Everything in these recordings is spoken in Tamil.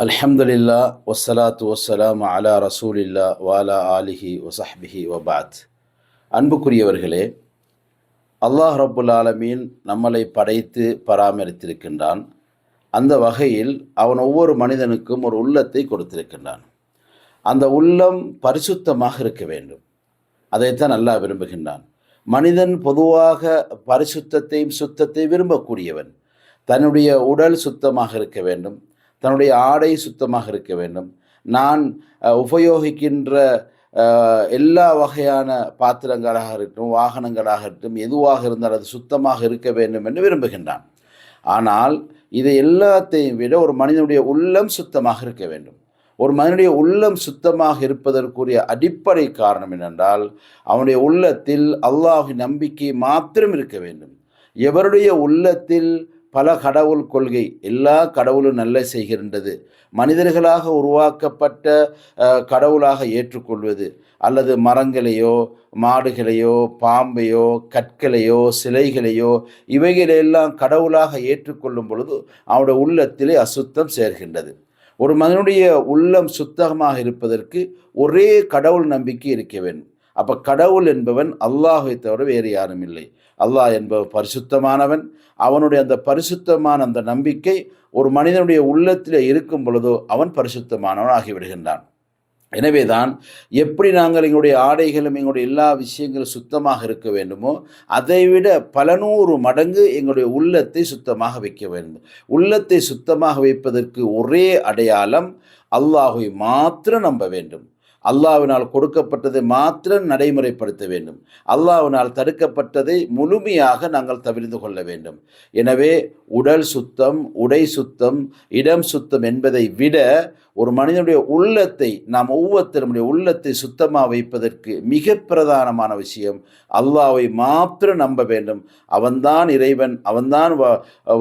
அல்ஹம்துலில்லா வஸ்ஸலாத்து வஸ்ஸலாமு அலா ரசூலில்லா வாலா ஆலிஹி வசஹ்பிஹி வபாத். அன்புக்குரியவர்களே, அல்லாஹ் ரப்புல் ஆலமீன் நம்மளை படைத்து பராமரித்திருக்கின்றான். அந்த வகையில் அவன் ஒவ்வொரு மனிதனுக்கும் ஒரு உள்ளத்தை கொடுத்திருக்கின்றான். அந்த உள்ளம் பரிசுத்தமாக இருக்க வேண்டும். அதைத்தான் அல்லாஹ் விரும்புகின்றான். மனிதன் பொதுவாக பரிசுத்தத்தையும் சுத்தத்தை விரும்பக்கூடியவன். தன்னுடைய உடல் சுத்தமாக இருக்க வேண்டும், தன்னுடைய ஆடை சுத்தமாக இருக்க வேண்டும். நான் உபயோகிக்கின்ற எல்லா வகையான பாத்திரங்களாக இருக்கட்டும், வாகனங்களாக இருக்கட்டும், எதுவாக இருந்தால் அது சுத்தமாக இருக்க வேண்டும் என்று விரும்புகின்றான். ஆனால் இதை எல்லாத்தையும் விட ஒரு மனிதனுடைய உள்ளம் சுத்தமாக இருக்க வேண்டும். ஒரு மனிதனுடைய உள்ளம் சுத்தமாக இருப்பதற்குரிய அடிப்படை காரணம் என்னென்றால், அவனுடைய உள்ளத்தில் அல்லாஹ்வின் நம்பிக்கை மாத்திரம் இருக்க வேண்டும். எவருடைய உள்ளத்தில் பல கடவுள் கொள்கை, எல்லா கடவுளும் நல்ல செய்கின்றது, மனிதர்களாக உருவாக்கப்பட்ட கடவுளாக ஏற்றுக்கொள்வது, அல்லது மரங்களையோ மாடுகளையோ பாம்பையோ கற்களையோ சிலைகளையோ இவைகளெல்லாம் கடவுளாக ஏற்றுக்கொள்ளும் பொழுது அவனுடைய உள்ளத்திலே அசுத்தம் சேர்கின்றது. ஒரு மனிதனுடைய உள்ளம் சுத்தமாக இருப்பதற்கு ஒரே கடவுள் நம்பிக்கை இருக்க வேண்டும். அப்போ கடவுள் என்பவன் அல்லாஹை தவிர வேறு யாரும் இல்லை. அல்லாஹ் என்பவன் பரிசுத்தமானவன். அவனுடைய அந்த பரிசுத்தமான அந்த நம்பிக்கை ஒரு மனிதனுடைய உள்ளத்தில் இருக்கும் பொழுதோ அவன் பரிசுத்தமானவன் ஆகிவிடுகின்றான். எனவேதான் எப்படி நாங்கள் எங்களுடைய ஆடைகளும் எங்களுடைய எல்லா விஷயங்களும் சுத்தமாக இருக்க வேண்டுமோ அதைவிட பல நூறு மடங்கு எங்களுடைய உள்ளத்தை சுத்தமாக வைக்க வேண்டும். உள்ளத்தை சுத்தமாக வைப்பதற்கு ஒரே அடையாளம் அல்லாஹை மாத்திரம் நம்ப வேண்டும். அல்லாஹ்வினால் கொடுக்கப்பட்டதை மாத்திரம் நடைமுறைப்படுத்த வேண்டும். அல்லாஹ்வினால் தடுக்கப்பட்டதை முழுமையாக நாங்கள் தவிர்த்து கொள்ள வேண்டும். எனவே உடல் சுத்தம், உடை சுத்தம், இடம் சுத்தம் என்பதை விட ஒரு மனிதனுடைய உள்ளத்தை நாம் ஒவ்வொருத்தருடைய உள்ளத்தை சுத்தமாக வைப்பதற்கு மிக பிரதானமான விஷயம் அல்லாஹ்வை மாத்திரம் நம்ப வேண்டும். அவன்தான் இறைவன், அவன்தான்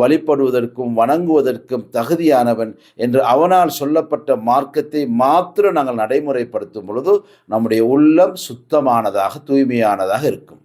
வழிபடுவதற்கும் வணங்குவதற்கும் தகுதியானவன் என்று அவனால் சொல்லப்பட்ட மார்க்கத்தை மாத்திரம் நாங்கள் நடைமுறைப்படுத்தும் பொழுது நம்முடைய உள்ளம் சுத்தமானதாக தூய்மையானதாக இருக்கும்.